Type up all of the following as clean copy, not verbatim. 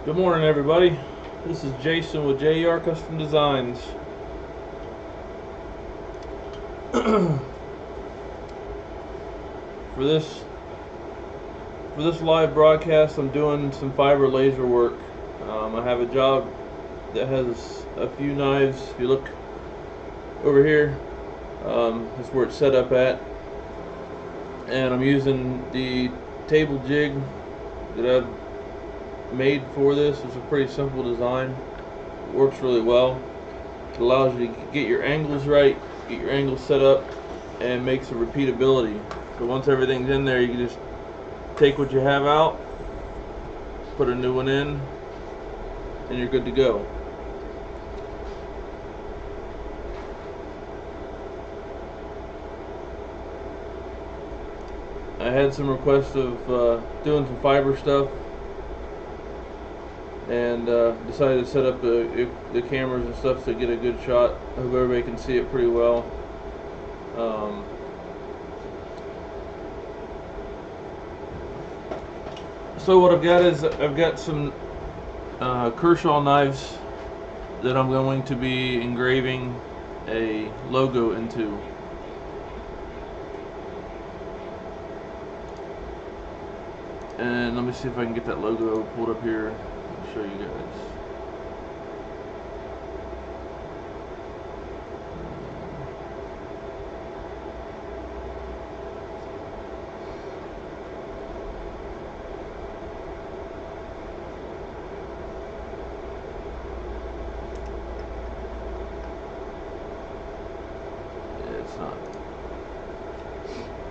Good morning, everybody. This is Jason with JR Custom Designs. for this live broadcast, I'm doing some fiber laser work. I have a job that has a few knives. If you look over here, that's where it's set up at, and I'm using the table jig that I've made for this. It's a pretty simple design. It works really well. It allows you to get your angles right, get your angles set up, and makes a repeatability. So once everything's in there, you can just take what you have out, put a new one in, and you're good to go. I had some requests of doing some fiber stuff, and decided to set up the cameras and stuff to get a good shot. I hope everybody can see it pretty well. So what I've got is I've got some Kershaw knives that I'm going to be engraving a logo into. And let me see if I can get that logo pulled up here and show you guys.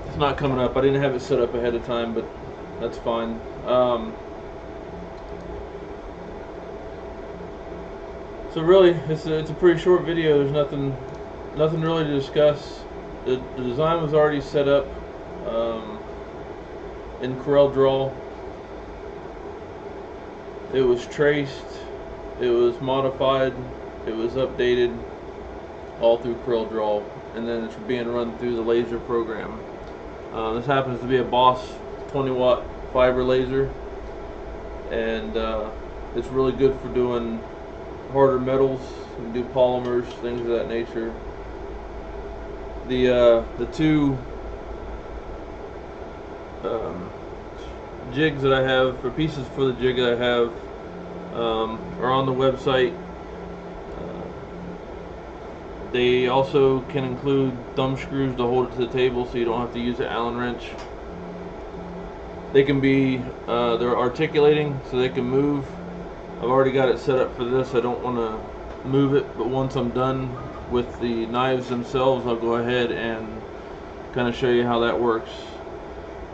It's not coming up. I didn't have it set up ahead of time, but that's fine. So really, it's a pretty short video. There's nothing really to discuss. The design was already set up in CorelDRAW. It was traced, it was modified, it was updated, all through CorelDRAW, and then it's being run through the laser program. This happens to be a Boss 20-watt fiber laser, and it's really good for doing harder metals. You can do polymers, things of that nature. The two jigs that I have, or pieces for the jig that I have, are on the website. They also can include thumb screws to hold it to the table, so you don't have to use an Allen wrench. They can be, they're articulating, so they can move. I've already got it set up for this. I don't want to move it, but once I'm done with the knives themselves, I'll go ahead and kind of show you how that works.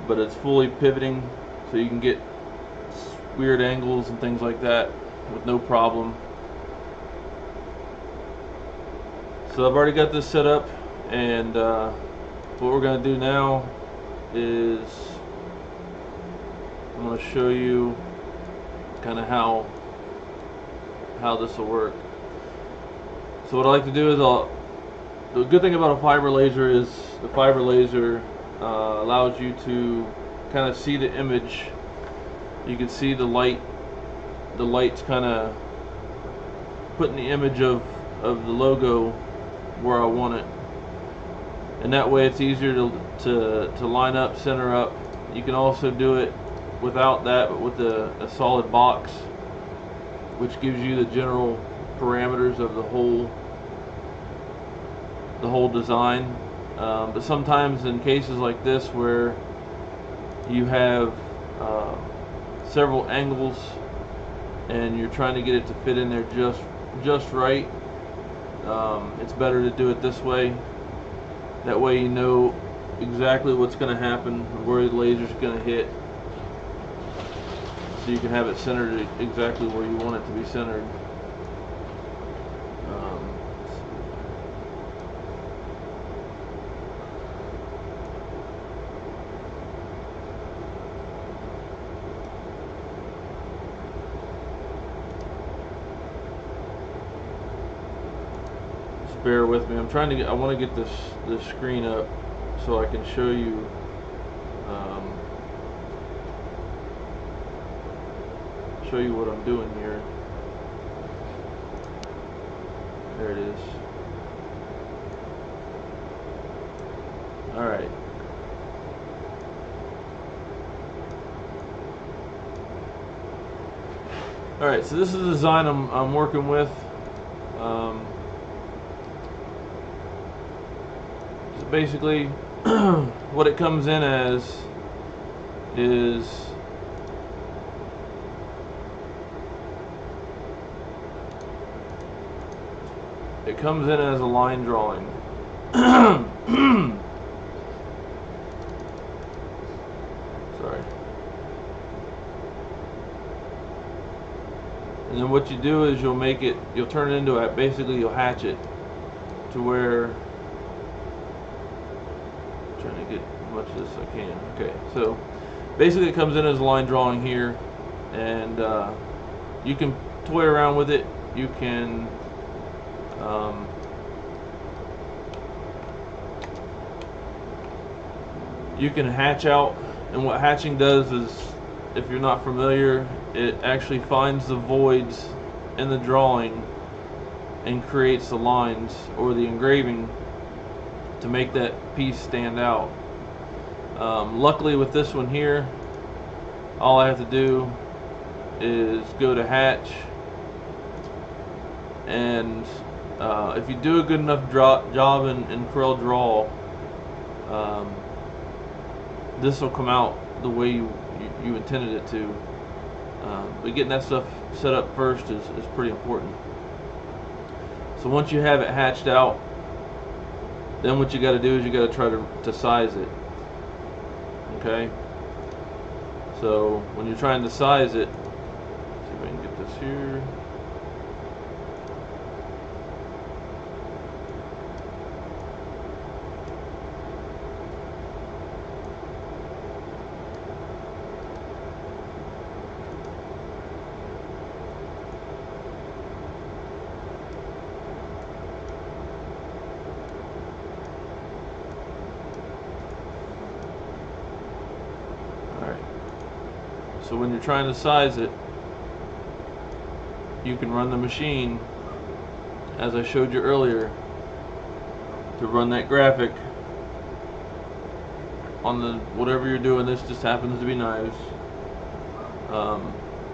But it's fully pivoting, so you can get weird angles and things like that with no problem. So I've already got this set up, and what we're going to do now is I'm going to show you kind of how this will work. So what I like to do is the good thing about a fiber laser is the fiber laser allows you to kind of see the image. You can see the light's kind of putting the image of the logo where I want it, and that way it's easier to line up, center up. You can also do it without that, but with a solid box, which gives you the general parameters of the whole design. But sometimes in cases like this where you have several angles and you're trying to get it to fit in there just right, it's better to do it this way. That way you know exactly what's going to happen, where the laser's going to hit, so you can have it centered exactly where you want it to be centered. Bear with me. I want to get this screen up so I can show you show you what I'm doing here. There it is. Alright. Alright, so this is the design I'm working with. So basically, what it comes in as is it comes in as a line drawing. Sorry. And then what you do is you'll turn it into basically you'll hatch it to where, I'm trying to get as much as I can. Okay, so basically it comes in as a line drawing here, and you can toy around with it. You can hatch out, and what hatching does is, if you're not familiar, it actually finds the voids in the drawing and creates the lines or the engraving to make that piece stand out. Luckily with this one here, all I have to do is go to hatch, and if you do a good enough job in Corel Draw, this will come out the way you intended it to. But getting that stuff set up first is pretty important. So once you have it hatched out, then what you got to do is you got to try to size it. Okay. So when you're trying to size it, let's see if I can get this here. So when you're trying to size it, you can run the machine, as I showed you earlier, to run that graphic on the whatever you're doing. This just happens to be knives.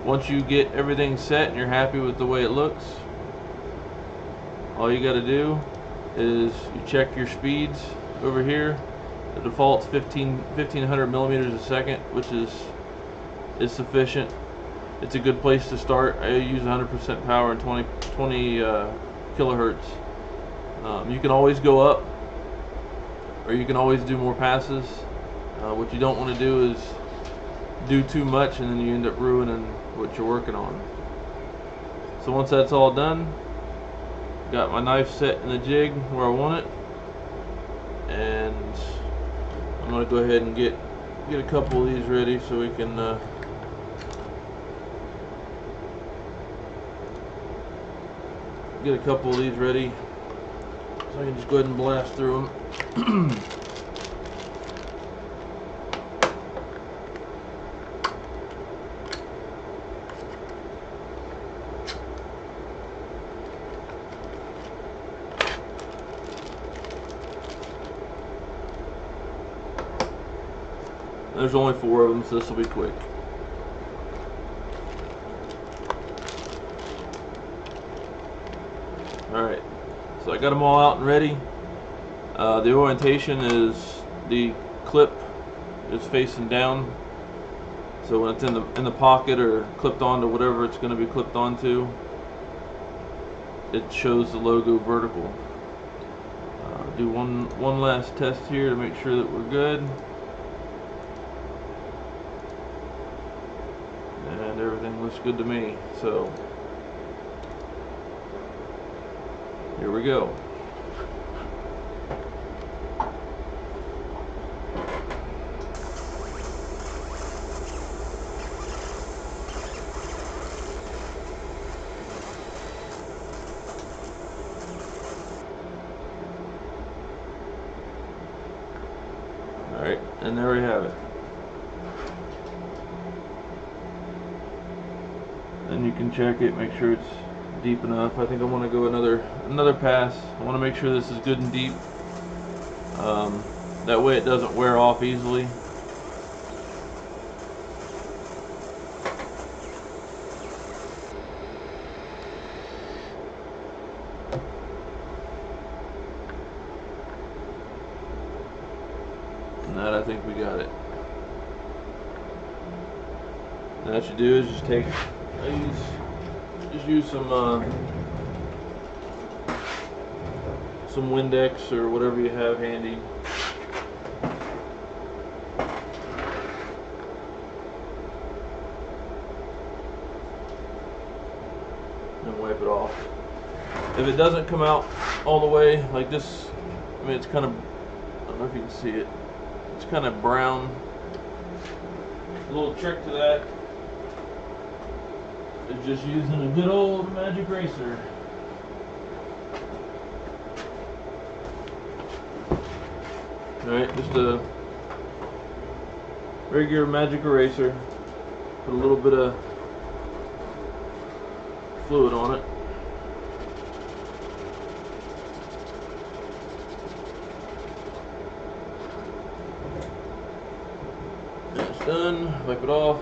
Once you get everything set and you're happy with the way it looks, all you got to do is you check your speeds over here. The default's 1500 millimeters a second, which is sufficient. It's a good place to start. I use 100% power and 20 kilohertz. You can always go up, or you can always do more passes. What you don't want to do is do too much, and then you end up ruining what you're working on. So once that's all done, got my knife set in the jig where I want it, and I'm going to go ahead and get a couple of these ready so we can get a couple of these ready so I can just go ahead and blast through them. There's only 4 of them, so this will be quick. Alright, so I got them all out and ready. The orientation is the clip is facing down, so when it's in the pocket or clipped onto whatever it's going to be clipped onto, it shows the logo vertical. Do one last test here to make sure that we're good, and everything looks good to me. So here we go. Alright, and there we have it. can check it, make sure it's deep enough. I think I want to go another pass. I want to make sure this is good and deep. That way it doesn't wear off easily. And that, I think we got it. And what you do is just take, just use some Windex or whatever you have handy. And wipe it off. If it doesn't come out all the way like this, I mean, it's kind of, I don't know if you can see it, it's kind of brown. A little trick to that is just using a good old magic eraser. Alright, just a regular magic eraser. Put a little bit of fluid on it. And it's done. Wipe it off.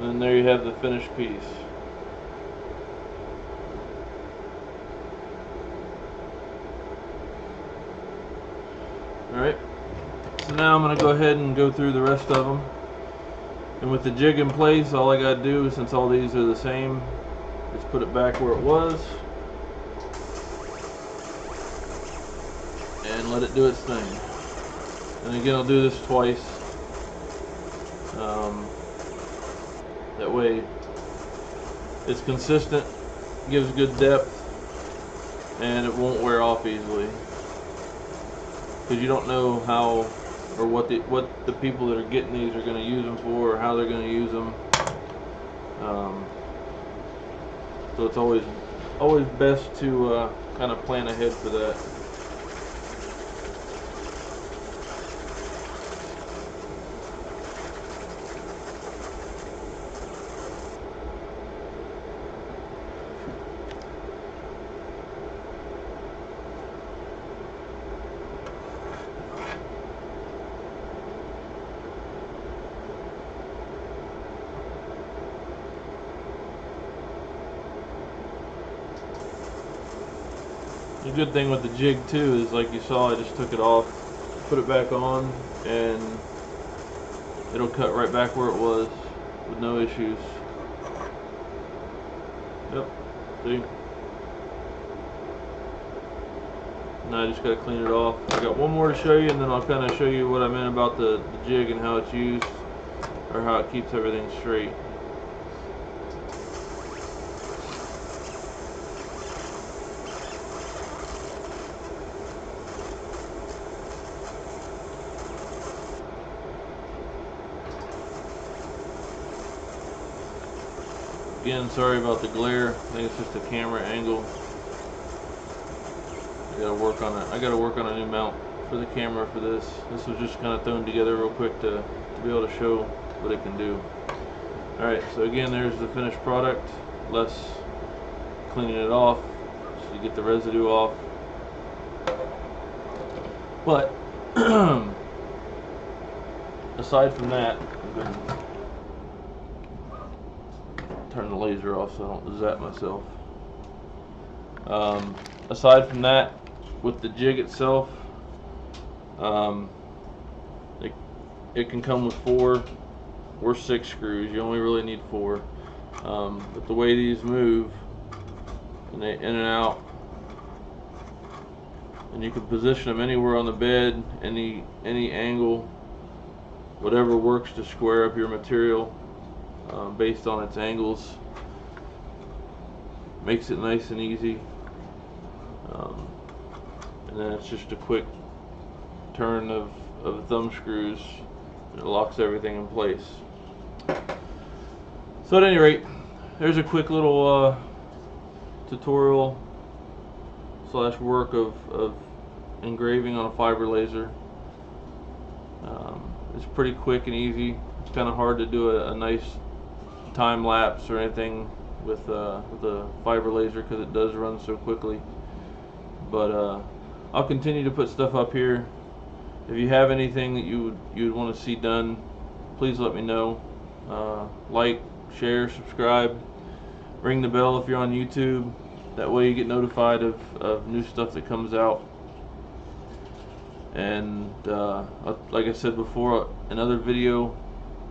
And there you have the finished piece. Alright, so now I'm going to go ahead and go through the rest of them. And with the jig in place, all I got to do, since all these are the same, is put it back where it was and let it do its thing. And again, I'll do this twice. That way it's consistent, gives good depth, and it won't wear off easily. Because you don't know how or what the people that are getting these are going to use them for, or how they're going to use them. So it's always best to kind of plan ahead for that. The good thing with the jig too is, like you saw, I just took it off, put it back on, and it'll cut right back where it was with no issues. Yep, see? Now I just got to clean it off. I got one more to show you, and then I'll kind of show you what I meant about the jig and how it's used, or how it keeps everything straight. Again, sorry about the glare. I think it's just a camera angle. I gotta work on it. I gotta work on a new mount for the camera for this. This was just kind of thrown together real quick to be able to show what it can do. Alright, so again, there's the finished product. Less cleaning it off, so you get the residue off. But aside from that, I'm gonna turn the laser off so I don't zap myself. Aside from that, with the jig itself, it can come with 4 or 6 screws. You only really need 4. But the way these move, and they in and out, and you can position them anywhere on the bed, any angle, whatever works to square up your material. Based on its angles, makes it nice and easy. And then it's just a quick turn of thumb screws, and it locks everything in place. So at any rate, there's a quick little tutorial / work of engraving on a fiber laser. It's pretty quick and easy. It's kind of hard to do a nice time lapse or anything with a fiber laser because it does run so quickly. But I'll continue to put stuff up here. If you have anything that you would want to see done, please let me know. Like, share, subscribe, ring the bell if you're on YouTube. That way you get notified of new stuff that comes out. And like I said before, another video,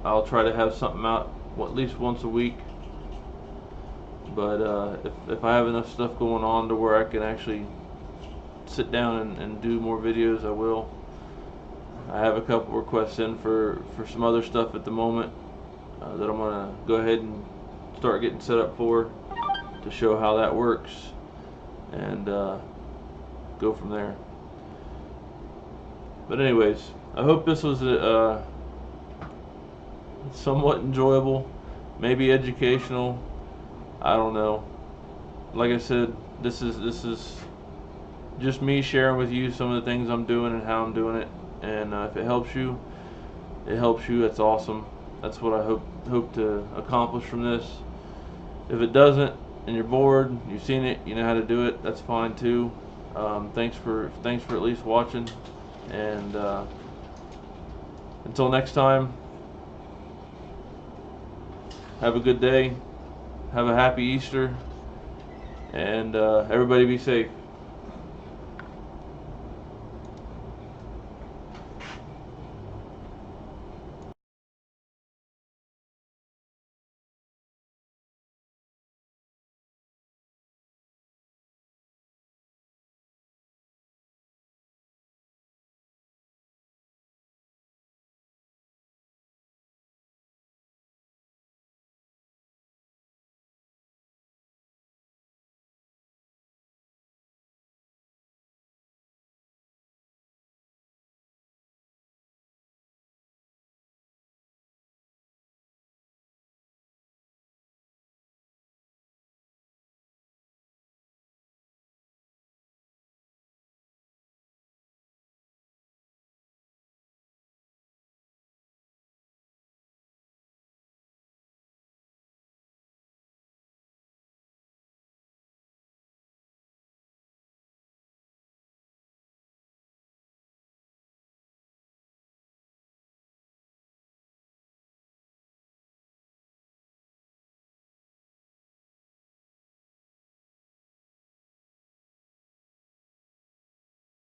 I'll try to have something out at least once a week. But if I have enough stuff going on to where I can actually sit down and do more videos, I will. I have a couple requests in for some other stuff at the moment that I'm going to go ahead and start getting set up for, to show how that works, and go from there. But anyways, I hope this was somewhat enjoyable, maybe educational. I don't know. Like I said, this is just me sharing with you some of the things I'm doing and how I'm doing it. And if it helps you, it helps you. That's awesome. That's what I hope to accomplish from this. If it doesn't, and you're bored, you've seen it, you know how to do it, that's fine too. Thanks for at least watching. And until next time, have a good day, have a happy Easter, and everybody be safe.